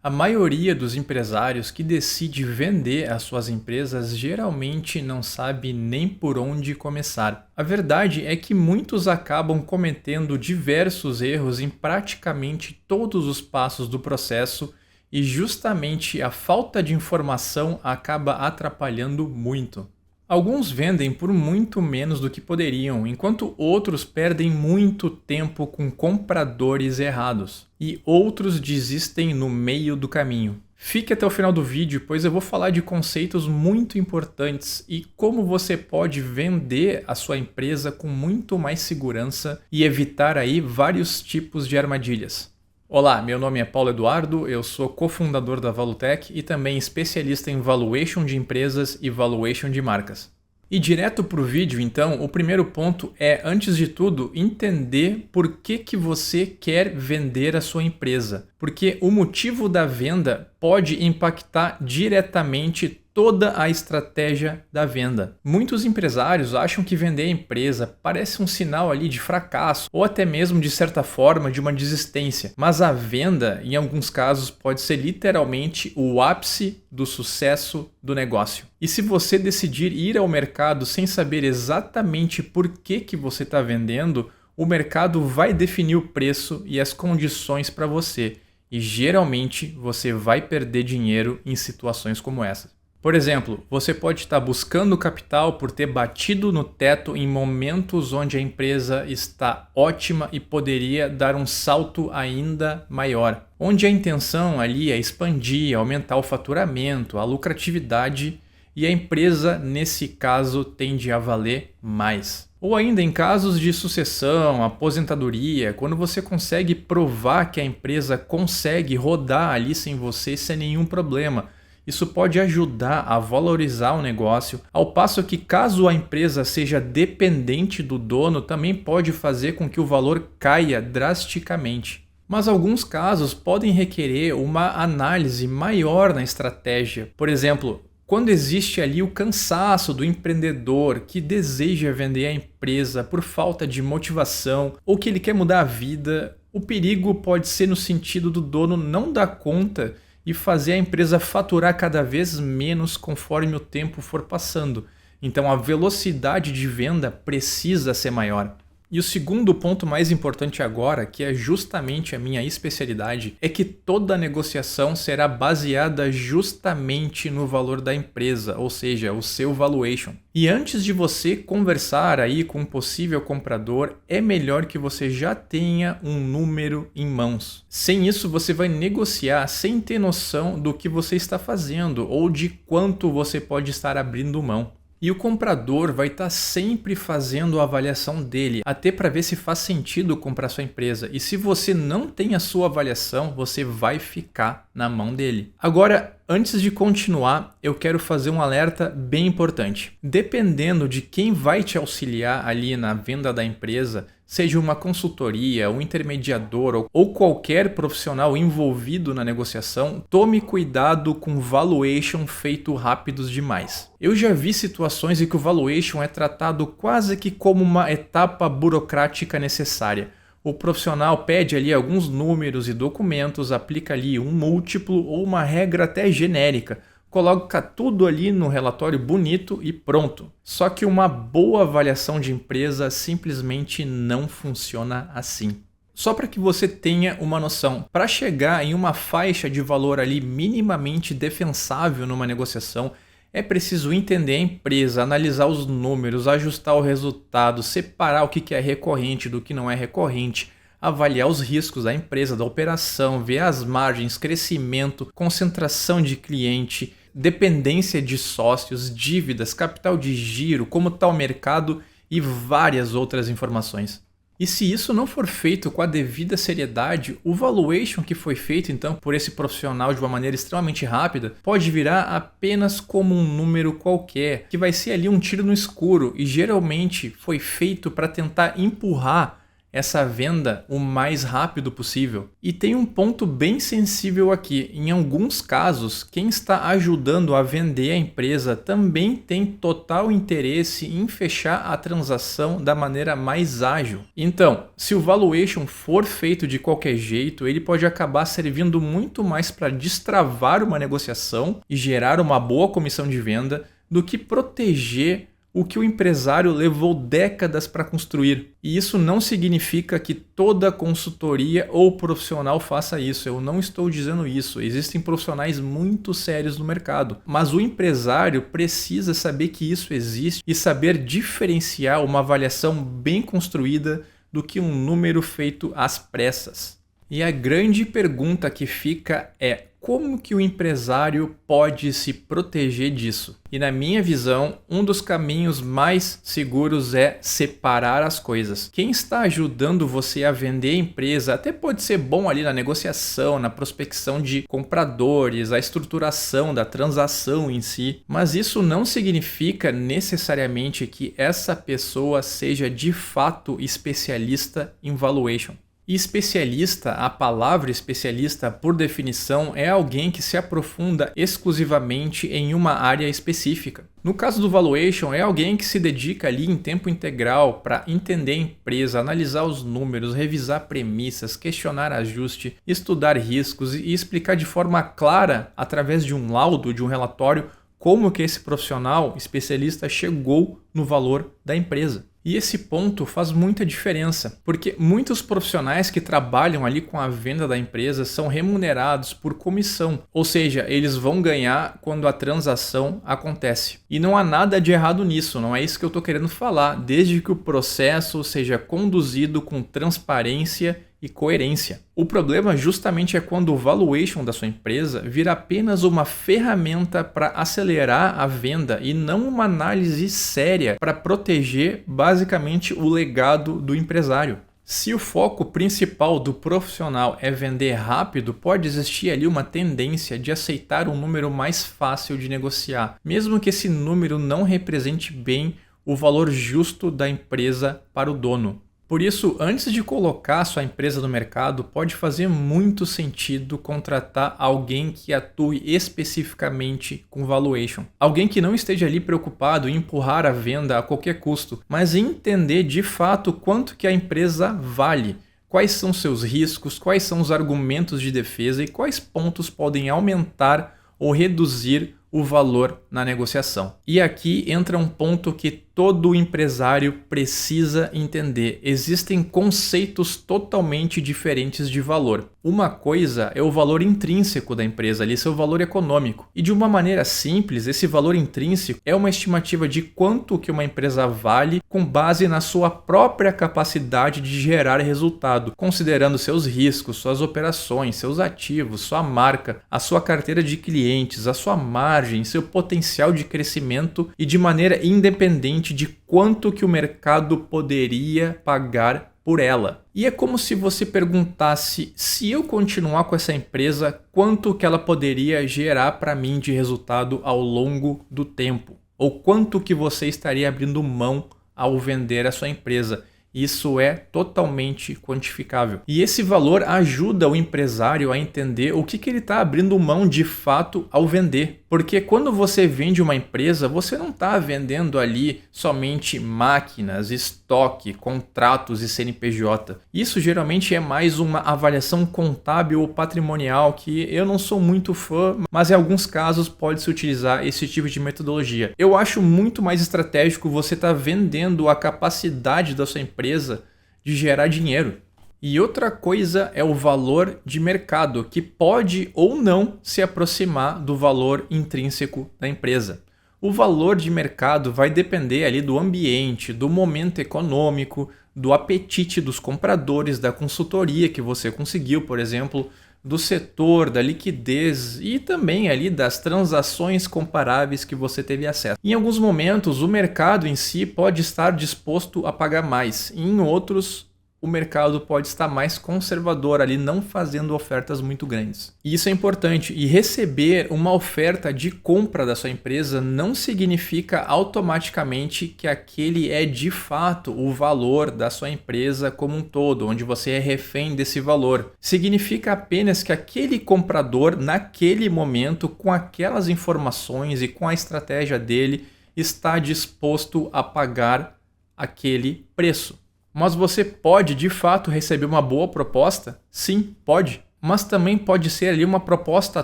A maioria dos empresários que decide vender as suas empresas geralmente não sabe nem por onde começar. A verdade é que muitos acabam cometendo diversos erros em praticamente todos os passos do processo e justamente a falta de informação acaba atrapalhando muito. Alguns vendem por muito menos do que poderiam, enquanto outros perdem muito tempo com compradores errados, e outros desistem no meio do caminho. Fique até o final do vídeo, pois eu vou falar de conceitos muito importantes e como você pode vender a sua empresa com muito mais segurança e evitar aí vários tipos de armadilhas. Olá, meu nome é Paulo Eduardo, eu sou cofundador da Valutec e também especialista em valuation de empresas e valuation de marcas. E direto para o vídeo, então, o primeiro ponto é, antes de tudo, entender por que você quer vender a sua empresa. Porque o motivo da venda pode impactar diretamente toda a estratégia da venda. Muitos empresários acham que vender a empresa parece um sinal ali de fracasso ou até mesmo de certa forma de uma desistência, mas a venda em alguns casos pode ser literalmente o ápice do sucesso do negócio. E se você decidir ir ao mercado sem saber exatamente por que você está vendendo, o mercado vai definir o preço e as condições para você, e geralmente você vai perder dinheiro em situações como essa. Por exemplo, você pode estar buscando capital por ter batido no teto em momentos onde a empresa está ótima e poderia dar um salto ainda maior, onde a intenção ali é expandir, aumentar o faturamento, a lucratividade e a empresa, nesse caso, tende a valer mais. Ou ainda em casos de sucessão, aposentadoria, quando você consegue provar que a empresa consegue rodar ali sem você sem nenhum problema. Isso pode ajudar a valorizar o negócio, ao passo que caso a empresa seja dependente do dono, também pode fazer com que o valor caia drasticamente. Mas alguns casos podem requerer uma análise maior na estratégia. Por exemplo, quando existe ali o cansaço do empreendedor que deseja vender a empresa por falta de motivação ou que ele quer mudar a vida, o perigo pode ser no sentido do dono não dar conta e fazer a empresa faturar cada vez menos conforme o tempo for passando. Então a velocidade de venda precisa ser maior. E o segundo ponto mais importante agora, que é justamente a minha especialidade, é que toda negociação será baseada justamente no valor da empresa, ou seja, o seu valuation. E antes de você conversar aí com um possível comprador, é melhor que você já tenha um número em mãos. Sem isso, você vai negociar sem ter noção do que você está fazendo ou de quanto você pode estar abrindo mão. E o comprador vai estar sempre fazendo a avaliação dele, até para ver se faz sentido comprar sua empresa. E se você não tem a sua avaliação, você vai ficar na mão dele. Agora, antes de continuar, eu quero fazer um alerta bem importante. Dependendo de quem vai te auxiliar ali na venda da empresa, seja uma consultoria, um intermediador ou qualquer profissional envolvido na negociação, tome cuidado com valuation feito rápidos demais. Eu já vi situações em que o valuation é tratado quase que como uma etapa burocrática necessária. O profissional pede ali alguns números e documentos, aplica ali um múltiplo ou uma regra até genérica, coloca tudo ali no relatório bonito e pronto. Só que uma boa avaliação de empresa simplesmente não funciona assim. Só para que você tenha uma noção, para chegar em uma faixa de valor ali minimamente defensável numa negociação, é preciso entender a empresa, analisar os números, ajustar o resultado, separar o que é recorrente do que não é recorrente, avaliar os riscos da empresa, da operação, ver as margens, crescimento, concentração de cliente, dependência de sócios, dívidas, capital de giro, como está o mercado e várias outras informações. E se isso não for feito com a devida seriedade, o valuation que foi feito então por esse profissional de uma maneira extremamente rápida pode virar apenas como um número qualquer, que vai ser ali um tiro no escuro e geralmente foi feito para tentar empurrar essa venda o mais rápido possível. E tem um ponto bem sensível aqui. Em alguns casos, quem está ajudando a vender a empresa também tem total interesse em fechar a transação da maneira mais ágil. Então, se o valuation for feito de qualquer jeito, ele pode acabar servindo muito mais para destravar uma negociação e gerar uma boa comissão de venda do que proteger o que o empresário levou décadas para construir. E isso não significa que toda consultoria ou profissional faça isso. Eu não estou dizendo isso. Existem profissionais muito sérios no mercado. Mas o empresário precisa saber que isso existe e saber diferenciar uma avaliação bem construída do que um número feito às pressas. E a grande pergunta que fica é: como que o empresário pode se proteger disso? E na minha visão, um dos caminhos mais seguros é separar as coisas. Quem está ajudando você a vender a empresa até pode ser bom ali na negociação, na prospecção de compradores, a estruturação da transação em si, mas isso não significa necessariamente que essa pessoa seja de fato especialista em valuation. E especialista, a palavra especialista, por definição, é alguém que se aprofunda exclusivamente em uma área específica. No caso do valuation, é alguém que se dedica ali em tempo integral para entender a empresa, analisar os números, revisar premissas, questionar ajuste, estudar riscos e explicar de forma clara, através de um laudo, de um relatório, como que esse profissional especialista chegou no valor da empresa. E esse ponto faz muita diferença, porque muitos profissionais que trabalham ali com a venda da empresa são remunerados por comissão, ou seja, eles vão ganhar quando a transação acontece. E não há nada de errado nisso, não é isso que eu estou querendo falar, desde que o processo seja conduzido com transparência e coerência. O problema justamente é quando o valuation da sua empresa vira apenas uma ferramenta para acelerar a venda e não uma análise séria para proteger basicamente o legado do empresário. Se o foco principal do profissional é vender rápido, pode existir ali uma tendência de aceitar um número mais fácil de negociar, mesmo que esse número não represente bem o valor justo da empresa para o dono. Por isso, antes de colocar sua empresa no mercado, pode fazer muito sentido contratar alguém que atue especificamente com valuation. Alguém que não esteja ali preocupado em empurrar a venda a qualquer custo, mas em entender de fato quanto que a empresa vale, quais são seus riscos, quais são os argumentos de defesa e quais pontos podem aumentar ou reduzir o valor na negociação. E aqui entra um ponto que todo empresário precisa entender. Existem conceitos totalmente diferentes de valor. Uma coisa é o valor intrínseco da empresa, ali seu valor econômico. E de uma maneira simples, esse valor intrínseco é uma estimativa de quanto que uma empresa vale com base na sua própria capacidade de gerar resultado, considerando seus riscos, suas operações, seus ativos, sua marca, a sua carteira de clientes, a sua margem, seu potencial de crescimento e de maneira independente de quanto que o mercado poderia pagar por ela. E é como se você perguntasse: se eu continuar com essa empresa, quanto que ela poderia gerar para mim de resultado ao longo do tempo? Ou quanto que você estaria abrindo mão ao vender a sua empresa? Isso é totalmente quantificável. E esse valor ajuda o empresário a entender o que ele está abrindo mão de fato ao vender. Porque quando você vende uma empresa, você não está vendendo ali somente máquinas, estoque, contratos e CNPJ. Isso geralmente é mais uma avaliação contábil ou patrimonial que eu não sou muito fã, mas em alguns casos pode-se utilizar esse tipo de metodologia. Eu acho muito mais estratégico você estar vendendo a capacidade da sua empresa de gerar dinheiro. E outra coisa é o valor de mercado, que pode ou não se aproximar do valor intrínseco da empresa. O valor de mercado vai depender ali do ambiente, do momento econômico, do apetite dos compradores, da consultoria que você conseguiu, por exemplo, do setor, da liquidez e também ali das transações comparáveis que você teve acesso. Em alguns momentos, o mercado em si pode estar disposto a pagar mais, e em outros, o mercado pode estar mais conservador ali, não fazendo ofertas muito grandes. E isso é importante. E receber uma oferta de compra da sua empresa não significa automaticamente que aquele é de fato o valor da sua empresa como um todo, onde você é refém desse valor. Significa apenas que aquele comprador, naquele momento, com aquelas informações e com a estratégia dele, está disposto a pagar aquele preço. Mas você pode, de fato, receber uma boa proposta? Sim, pode. Mas também pode ser ali uma proposta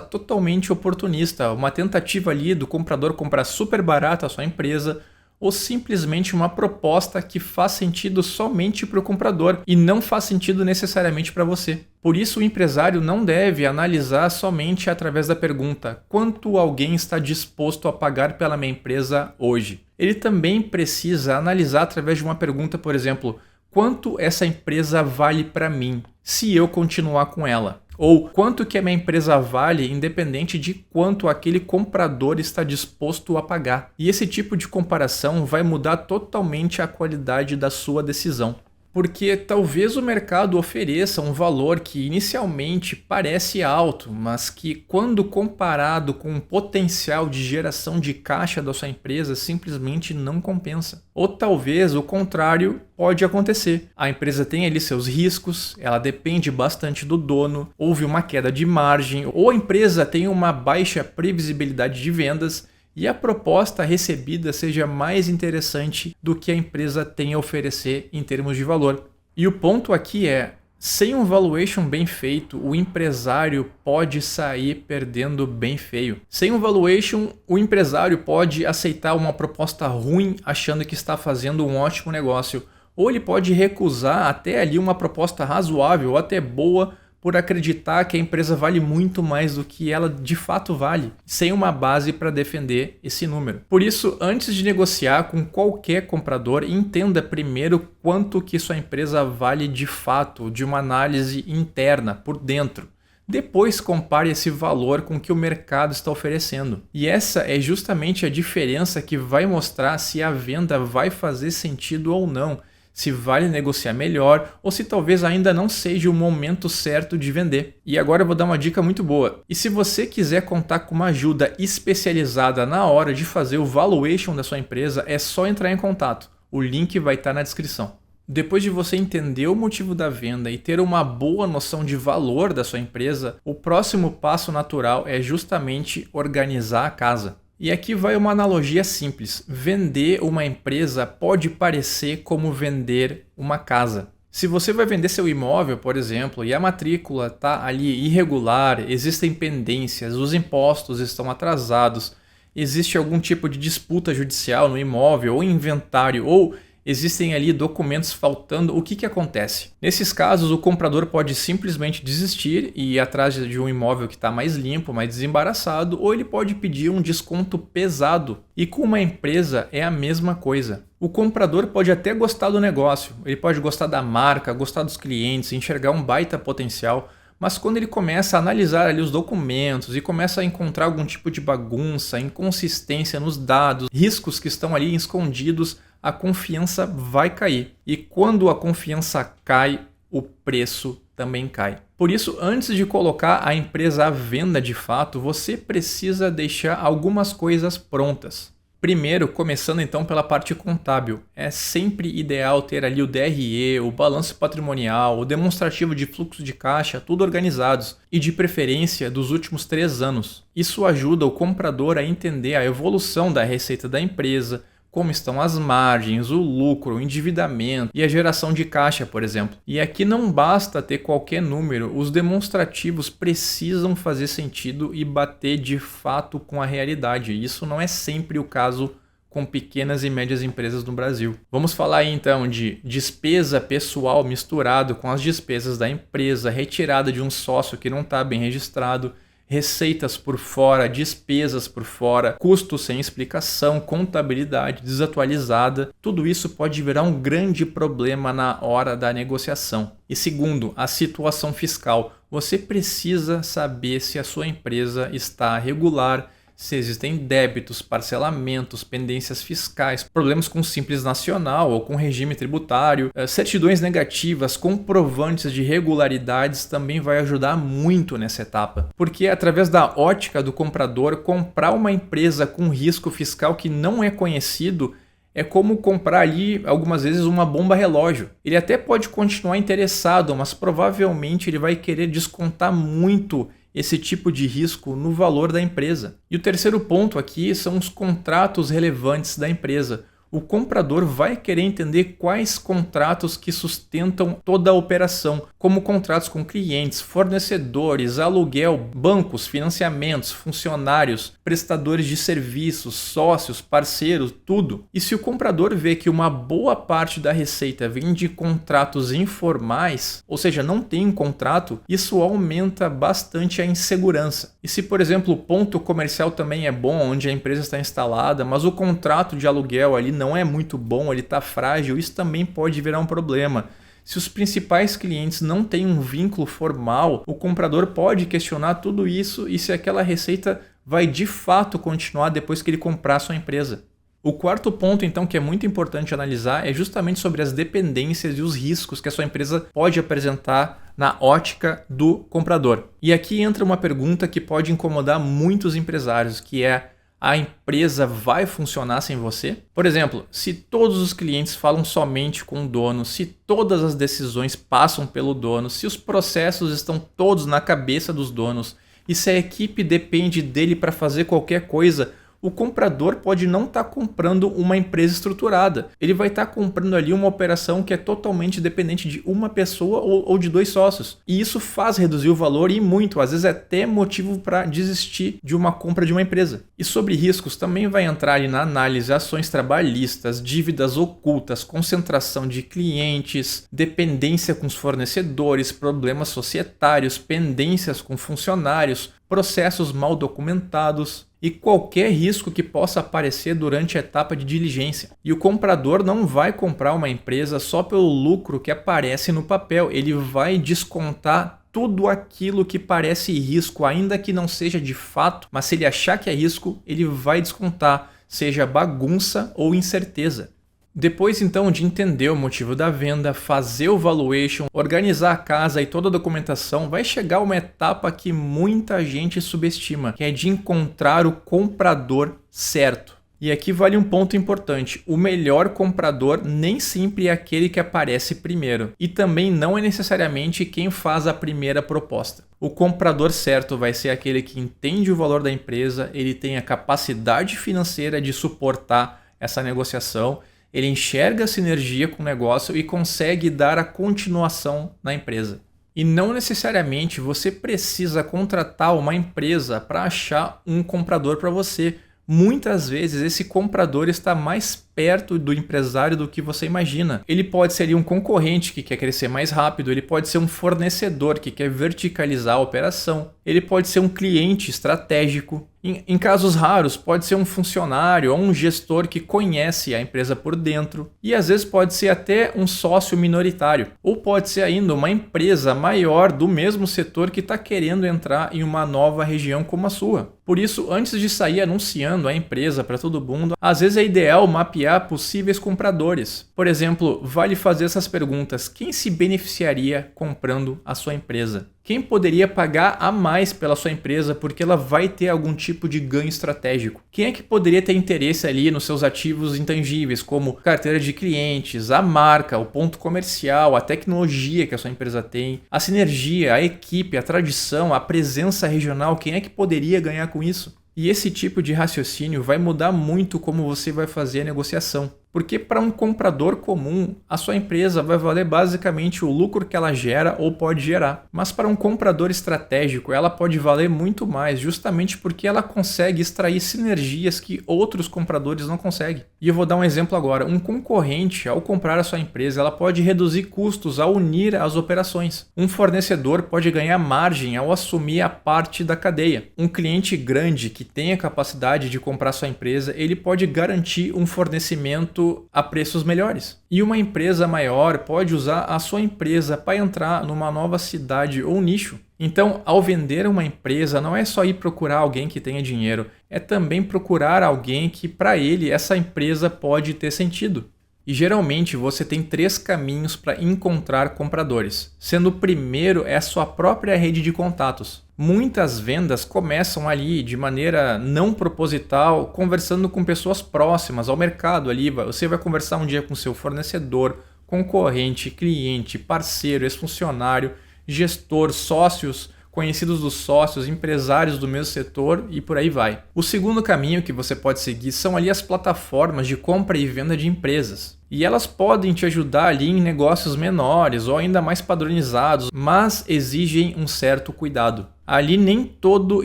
totalmente oportunista, uma tentativa ali do comprador comprar super barato a sua empresa, ou simplesmente uma proposta que faz sentido somente para o comprador e não faz sentido necessariamente para você. Por isso, o empresário não deve analisar somente através da pergunta: quanto alguém está disposto a pagar pela minha empresa hoje? Ele também precisa analisar através de uma pergunta, por exemplo: quanto essa empresa vale para mim se eu continuar com ela? Ou quanto que a minha empresa vale independente de quanto aquele comprador está disposto a pagar. E esse tipo de comparação vai mudar totalmente a qualidade da sua decisão. Porque talvez o mercado ofereça um valor que inicialmente parece alto, mas que quando comparado com o potencial de geração de caixa da sua empresa simplesmente não compensa. Ou talvez o contrário pode acontecer. A empresa tem ali seus riscos, ela depende bastante do dono, houve uma queda de margem, ou a empresa tem uma baixa previsibilidade de vendas, e a proposta recebida seja mais interessante do que a empresa tem a oferecer em termos de valor. E o ponto aqui é, sem um valuation bem feito, o empresário pode sair perdendo bem feio. Sem um valuation, o empresário pode aceitar uma proposta ruim achando que está fazendo um ótimo negócio, ou ele pode recusar até ali uma proposta razoável ou até boa por acreditar que a empresa vale muito mais do que ela de fato vale, sem uma base para defender esse número. Por isso, antes de negociar com qualquer comprador, entenda primeiro quanto que sua empresa vale de fato, de uma análise interna, por dentro. Depois compare esse valor com o que o mercado está oferecendo. E essa é justamente a diferença que vai mostrar se a venda vai fazer sentido ou não, se vale negociar melhor ou se talvez ainda não seja o momento certo de vender. E agora eu vou dar uma dica muito boa. E se você quiser contar com uma ajuda especializada na hora de fazer o valuation da sua empresa, é só entrar em contato. O link vai estar na descrição. Depois de você entender o motivo da venda e ter uma boa noção de valor da sua empresa, o próximo passo natural é justamente organizar a casa. E aqui vai uma analogia simples. Vender uma empresa pode parecer como vender uma casa. Se você vai vender seu imóvel, por exemplo, e a matrícula está ali irregular, existem pendências, os impostos estão atrasados, existe algum tipo de disputa judicial no imóvel ou inventário, ou existem ali documentos faltando, o que acontece? Nesses casos, o comprador pode simplesmente desistir e ir atrás de um imóvel que está mais limpo, mais desembaraçado, ou ele pode pedir um desconto pesado. E com uma empresa é a mesma coisa. O comprador pode até gostar do negócio, ele pode gostar da marca, gostar dos clientes, enxergar um baita potencial, mas quando ele começa a analisar ali os documentos e começa a encontrar algum tipo de bagunça, inconsistência nos dados, riscos que estão ali escondidos, a confiança vai cair. E quando a confiança cai, o preço também cai. Por isso, antes de colocar a empresa à venda de fato, você precisa deixar algumas coisas prontas. Primeiro, começando então pela parte contábil, é sempre ideal ter ali o DRE, o balanço patrimonial, o demonstrativo de fluxo de caixa, tudo organizados e de preferência dos últimos 3 anos. Isso ajuda o comprador a entender a evolução da receita da empresa, como estão as margens, o lucro, o endividamento e a geração de caixa, por exemplo. E aqui não basta ter qualquer número, os demonstrativos precisam fazer sentido e bater de fato com a realidade. Isso não é sempre o caso com pequenas e médias empresas no Brasil. Vamos falar aí então de despesa pessoal misturado com as despesas da empresa, retirada de um sócio que não está bem registrado, receitas por fora, despesas por fora, custos sem explicação, contabilidade desatualizada. Tudo isso pode virar um grande problema na hora da negociação. E segundo, a situação fiscal. Você precisa saber se a sua empresa está regular, se existem débitos, parcelamentos, pendências fiscais, problemas com Simples Nacional ou com regime tributário, certidões negativas, comprovantes de irregularidades também vai ajudar muito nessa etapa. Porque através da ótica do comprador, comprar uma empresa com risco fiscal que não é conhecido é como comprar ali, algumas vezes, uma bomba relógio. Ele até pode continuar interessado, mas provavelmente ele vai querer descontar muito esse tipo de risco no valor da empresa. E o terceiro ponto aqui são os contratos relevantes da empresa. O comprador vai querer entender quais contratos que sustentam toda a operação, como contratos com clientes, fornecedores, aluguel, bancos, financiamentos, funcionários, prestadores de serviços, sócios, parceiros, tudo. E se o comprador vê que uma boa parte da receita vem de contratos informais, ou seja, não tem um contrato, isso aumenta bastante a insegurança. E se, por exemplo, o ponto comercial também é bom, onde a empresa está instalada, mas o contrato de aluguel ali não é muito bom, ele está frágil, isso também pode virar um problema. Se os principais clientes não têm um vínculo formal, o comprador pode questionar tudo isso e se aquela receita vai de fato continuar depois que ele comprar a sua empresa. O quarto ponto, então, que é muito importante analisar é justamente sobre as dependências e os riscos que a sua empresa pode apresentar na ótica do comprador. E aqui entra uma pergunta que pode incomodar muitos empresários, que é: a empresa vai funcionar sem você? Por exemplo, se todos os clientes falam somente com o dono, se todas as decisões passam pelo dono, se os processos estão todos na cabeça dos donos e se a equipe depende dele para fazer qualquer coisa, o comprador pode não estar comprando uma empresa estruturada. Ele vai estar comprando ali uma operação que é totalmente dependente de uma pessoa ou de dois sócios. E isso faz reduzir o valor e muito, às vezes é até motivo para desistir de uma compra de uma empresa. E sobre riscos também vai entrar ali na análise ações trabalhistas, dívidas ocultas, concentração de clientes, dependência com os fornecedores, problemas societários, pendências com funcionários, processos mal documentados e qualquer risco que possa aparecer durante a etapa de diligência. E o comprador não vai comprar uma empresa só pelo lucro que aparece no papel, ele vai descontar tudo aquilo que parece risco, ainda que não seja de fato, mas se ele achar que é risco, ele vai descontar, seja bagunça ou incerteza. Depois então de entender o motivo da venda, fazer o valuation, organizar a casa e toda a documentação, vai chegar uma etapa que muita gente subestima, que é de encontrar o comprador certo. E aqui vale um ponto importante: o melhor comprador nem sempre é aquele que aparece primeiro, e também não é necessariamente quem faz a primeira proposta. O comprador certo vai ser aquele que entende o valor da empresa, ele tem a capacidade financeira de suportar essa negociação, ele enxerga a sinergia com o negócio e consegue dar a continuação na empresa. E não necessariamente você precisa contratar uma empresa para achar um comprador para você. Muitas vezes esse comprador está mais perto do empresário do que você imagina. Ele pode ser um concorrente que quer crescer mais rápido, ele pode ser um fornecedor que quer verticalizar a operação, ele pode ser um cliente estratégico. Em casos raros, pode ser um funcionário ou um gestor que conhece a empresa por dentro. E às vezes pode ser até um sócio minoritário. Ou pode ser ainda uma empresa maior do mesmo setor que está querendo entrar em uma nova região como a sua. Por isso, antes de sair anunciando a empresa para todo mundo, às vezes é ideal mapear possíveis compradores. Por exemplo, vale fazer essas perguntas: quem se beneficiaria comprando a sua empresa? Quem poderia pagar a mais pela sua empresa porque ela vai ter algum tipo de ganho estratégico? Quem é que poderia ter interesse ali nos seus ativos intangíveis, como carteira de clientes, a marca, o ponto comercial, a tecnologia que a sua empresa tem, a sinergia, a equipe, a tradição, a presença regional? Quem é que poderia ganhar com isso? E esse tipo de raciocínio vai mudar muito como você vai fazer a negociação. Porque para um comprador comum, a sua empresa vai valer basicamente o lucro que ela gera ou pode gerar. Mas para um comprador estratégico, ela pode valer muito mais, justamente porque ela consegue extrair sinergias que outros compradores não conseguem. E eu vou dar um exemplo agora. Um concorrente, ao comprar a sua empresa, ela pode reduzir custos ao unir as operações. Um fornecedor pode ganhar margem ao assumir a parte da cadeia. Um cliente grande que tenha capacidade de comprar sua empresa, ele pode garantir um fornecimento investimento a preços melhores. E uma empresa maior pode usar a sua empresa para entrar numa nova cidade ou nicho. Então, ao vender uma empresa, não é só ir procurar alguém que tenha dinheiro, é também procurar alguém que, para ele, essa empresa pode ter sentido. E geralmente você tem 3 caminhos para encontrar compradores, sendo o primeiro é a sua própria rede de contatos. Muitas vendas começam ali de maneira não proposital, conversando com pessoas próximas ao mercado ali. Você vai conversar um dia com seu fornecedor, concorrente, cliente, parceiro, ex-funcionário, gestor, sócios, conhecidos dos sócios, empresários do mesmo setor e por aí vai. O segundo caminho que você pode seguir são ali as plataformas de compra e venda de empresas. E elas podem te ajudar ali em negócios menores ou ainda mais padronizados, mas exigem um certo cuidado. Ali nem todo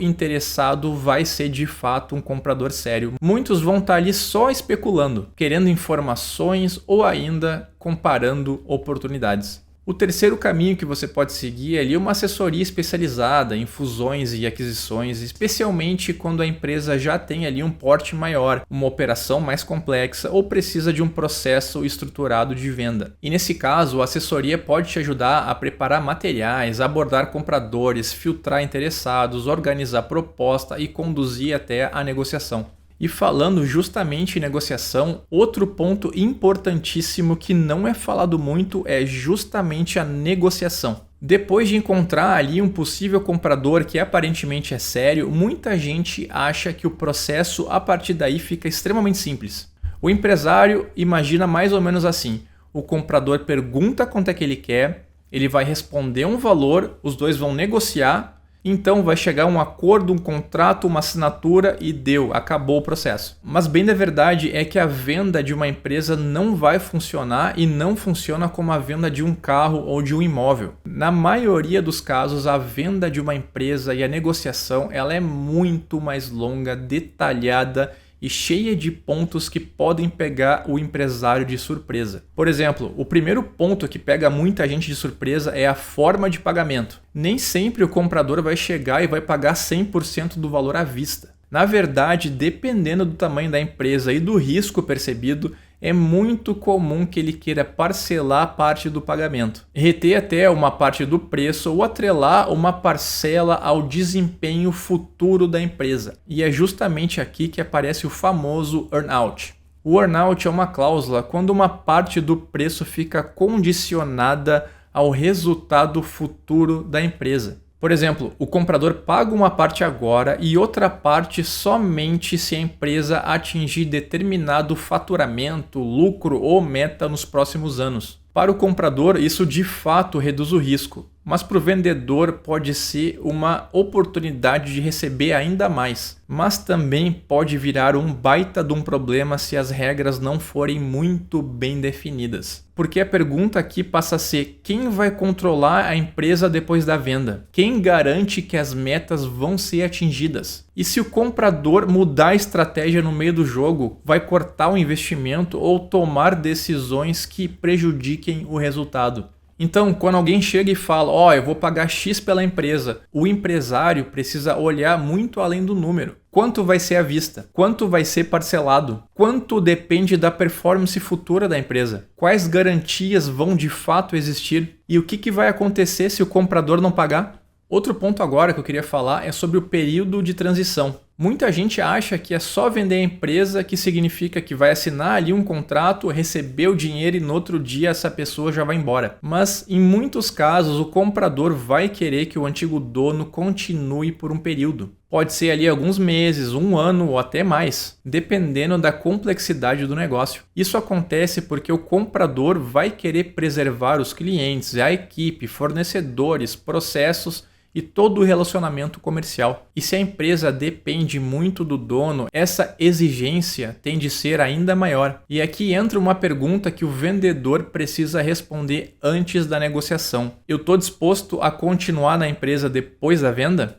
interessado vai ser de fato um comprador sério. Muitos vão estar ali só especulando, querendo informações ou ainda comparando oportunidades. O terceiro caminho que você pode seguir é ali uma assessoria especializada em fusões e aquisições, especialmente quando a empresa já tem ali um porte maior, uma operação mais complexa ou precisa de um processo estruturado de venda. E nesse caso, a assessoria pode te ajudar a preparar materiais, abordar compradores, filtrar interessados, organizar proposta e conduzir até a negociação. E falando justamente em negociação, outro ponto importantíssimo que não é falado muito é justamente a negociação. Depois de encontrar ali um possível comprador que aparentemente é sério, muita gente acha que o processo a partir daí fica extremamente simples. O empresário imagina mais ou menos assim: o comprador pergunta quanto é que ele quer, ele vai responder um valor, os dois vão negociar. Então vai chegar um acordo, um contrato, uma assinatura e deu, acabou o processo. Mas bem da verdade é que a venda de uma empresa não vai funcionar e não funciona como a venda de um carro ou de um imóvel. Na maioria dos casos, a venda de uma empresa e a negociação ela é muito mais longa, detalhada e cheia de pontos que podem pegar o empresário de surpresa. Por exemplo, o primeiro ponto que pega muita gente de surpresa é a forma de pagamento. Nem sempre o comprador vai chegar e vai pagar 100% do valor à vista. Na verdade, dependendo do tamanho da empresa e do risco percebido, é muito comum que ele queira parcelar parte do pagamento, reter até uma parte do preço ou atrelar uma parcela ao desempenho futuro da empresa. E é justamente aqui que aparece o famoso earn-out. O earn-out é uma cláusula quando uma parte do preço fica condicionada ao resultado futuro da empresa. Por exemplo, o comprador paga uma parte agora e outra parte somente se a empresa atingir determinado faturamento, lucro ou meta nos próximos anos. Para o comprador, isso de fato reduz o risco, mas para o vendedor pode ser uma oportunidade de receber ainda mais. Mas também pode virar um baita de um problema se as regras não forem muito bem definidas. Porque a pergunta aqui passa a ser: quem vai controlar a empresa depois da venda? Quem garante que as metas vão ser atingidas? E se o comprador mudar a estratégia no meio do jogo, vai cortar o investimento ou tomar decisões que prejudiquem o resultado? Então, quando alguém chega e fala, eu vou pagar X pela empresa, o empresário precisa olhar muito além do número. Quanto vai ser à vista? Quanto vai ser parcelado? Quanto depende da performance futura da empresa? Quais garantias vão de fato existir? E o que vai acontecer se o comprador não pagar? Outro ponto agora que eu queria falar é sobre o período de transição. Muita gente acha que é só vender a empresa que significa que vai assinar ali um contrato, receber o dinheiro e no outro dia essa pessoa já vai embora. Mas em muitos casos o comprador vai querer que o antigo dono continue por um período. Pode ser ali alguns meses, um ano ou até mais, dependendo da complexidade do negócio. Isso acontece porque o comprador vai querer preservar os clientes, a equipe, fornecedores, processos e todo o relacionamento comercial. E se a empresa depende muito do dono, essa exigência tende a ser ainda maior. E aqui entra uma pergunta que o vendedor precisa responder antes da negociação. Eu estou disposto a continuar na empresa depois da venda?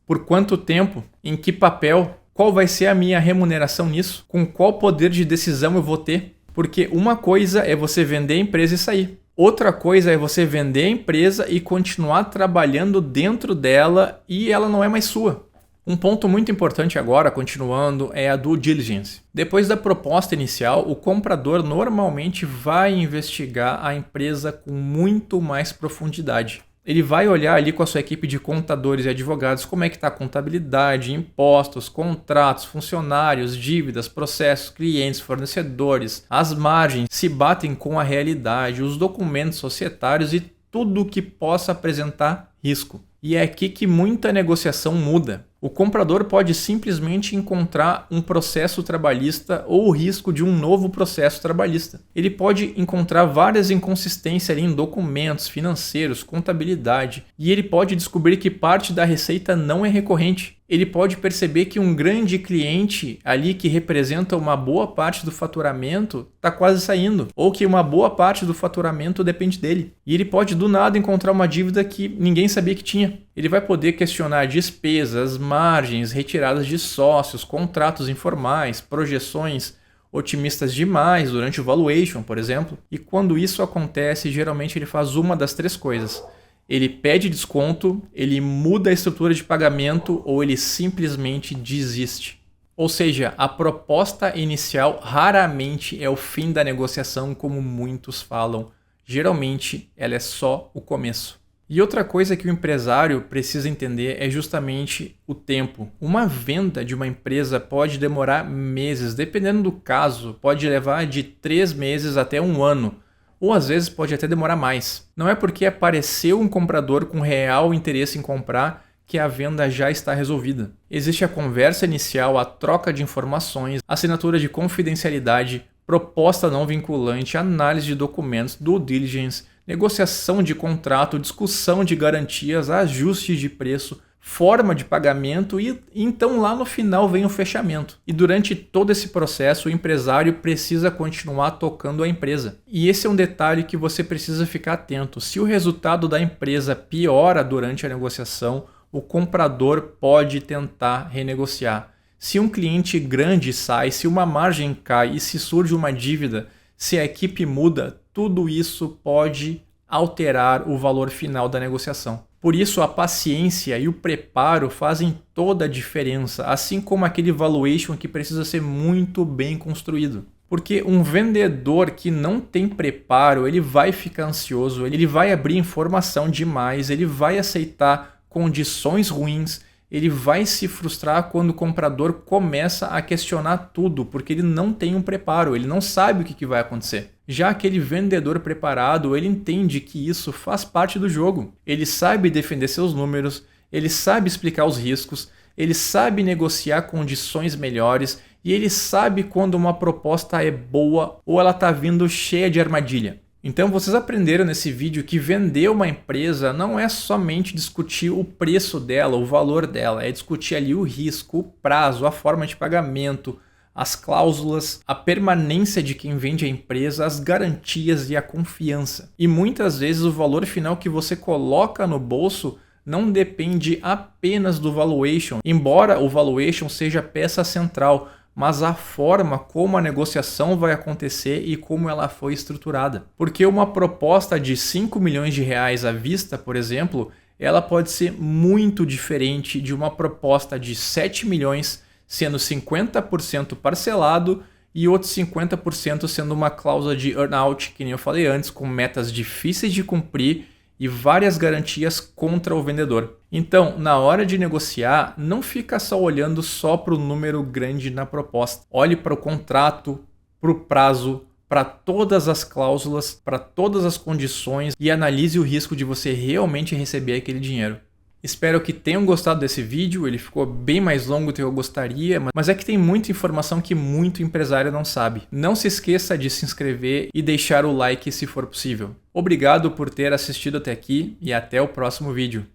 Por quanto tempo? Em que papel? Qual vai ser a minha remuneração nisso? Com qual poder de decisão eu vou ter? Porque uma coisa é você vender a empresa e sair. Outra coisa é você vender a empresa e continuar trabalhando dentro dela e ela não é mais sua. Um ponto muito importante agora, continuando, é a due diligence. Depois da proposta inicial, o comprador normalmente vai investigar a empresa com muito mais profundidade. Ele vai olhar ali com a sua equipe de contadores e advogados como é que está a contabilidade, impostos, contratos, funcionários, dívidas, processos, clientes, fornecedores, as margens, se batem com a realidade, os documentos societários e tudo que possa apresentar risco. E é aqui que muita negociação muda. O comprador pode simplesmente encontrar um processo trabalhista ou o risco de um novo processo trabalhista. Ele pode encontrar várias inconsistências ali em documentos, financeiros, contabilidade, e ele pode descobrir que parte da receita não é recorrente. Ele pode perceber que um grande cliente ali que representa uma boa parte do faturamento está quase saindo, ou que uma boa parte do faturamento depende dele. E ele pode do nada encontrar uma dívida que ninguém sabia que tinha. Ele vai poder questionar despesas, margens, retiradas de sócios, contratos informais, projeções otimistas demais durante o valuation, por exemplo. E quando isso acontece, geralmente ele faz uma das três coisas. Ele pede desconto, ele muda a estrutura de pagamento ou ele simplesmente desiste. Ou seja, a proposta inicial raramente é o fim da negociação, como muitos falam. Geralmente, ela é só o começo. E outra coisa que o empresário precisa entender é justamente o tempo. Uma venda de uma empresa pode demorar meses, dependendo do caso, pode levar de 3 meses até 1 ano. Ou às vezes pode até demorar mais. Não é porque apareceu um comprador com real interesse em comprar que a venda já está resolvida. Existe a conversa inicial, a troca de informações, assinatura de confidencialidade, proposta não vinculante, análise de documentos, due diligence, negociação de contrato, discussão de garantias, ajuste de preço, forma de pagamento e então lá no final vem o fechamento. E durante todo esse processo o empresário precisa continuar tocando a empresa. E esse é um detalhe que você precisa ficar atento. Se o resultado da empresa piora durante a negociação, o comprador pode tentar renegociar. Se um cliente grande sai, se uma margem cai e se surge uma dívida, se a equipe muda, tudo isso pode alterar o valor final da negociação. Por isso, a paciência e o preparo fazem toda a diferença, assim como aquele valuation que precisa ser muito bem construído. Porque um vendedor que não tem preparo, ele vai ficar ansioso, ele vai abrir informação demais, ele vai aceitar condições ruins, ele vai se frustrar quando o comprador começa a questionar tudo, porque ele não tem um preparo, ele não sabe o que vai acontecer. Já aquele vendedor preparado, ele entende que isso faz parte do jogo. Ele sabe defender seus números, ele sabe explicar os riscos, ele sabe negociar condições melhores e ele sabe quando uma proposta é boa ou ela está vindo cheia de armadilha. Então vocês aprenderam nesse vídeo que vender uma empresa não é somente discutir o preço dela, o valor dela, é discutir ali o risco, o prazo, a forma de pagamento, as cláusulas, a permanência de quem vende a empresa, as garantias e a confiança. E muitas vezes o valor final que você coloca no bolso não depende apenas do valuation, embora o valuation seja a peça central, mas a forma como a negociação vai acontecer e como ela foi estruturada. Porque uma proposta de 5 milhões de reais à vista, por exemplo, ela pode ser muito diferente de uma proposta de 7 milhões, sendo 50% parcelado e outros 50% sendo uma cláusula de earn-out, que nem eu falei antes, com metas difíceis de cumprir e várias garantias contra o vendedor. Então, na hora de negociar, não fica só olhando só para o número grande na proposta. Olhe para o contrato, para o prazo, para todas as cláusulas, para todas as condições e analise o risco de você realmente receber aquele dinheiro. Espero que tenham gostado desse vídeo, ele ficou bem mais longo do que eu gostaria, mas é que tem muita informação que muito empresário não sabe. Não se esqueça de se inscrever e deixar o like se for possível. Obrigado por ter assistido até aqui e até o próximo vídeo.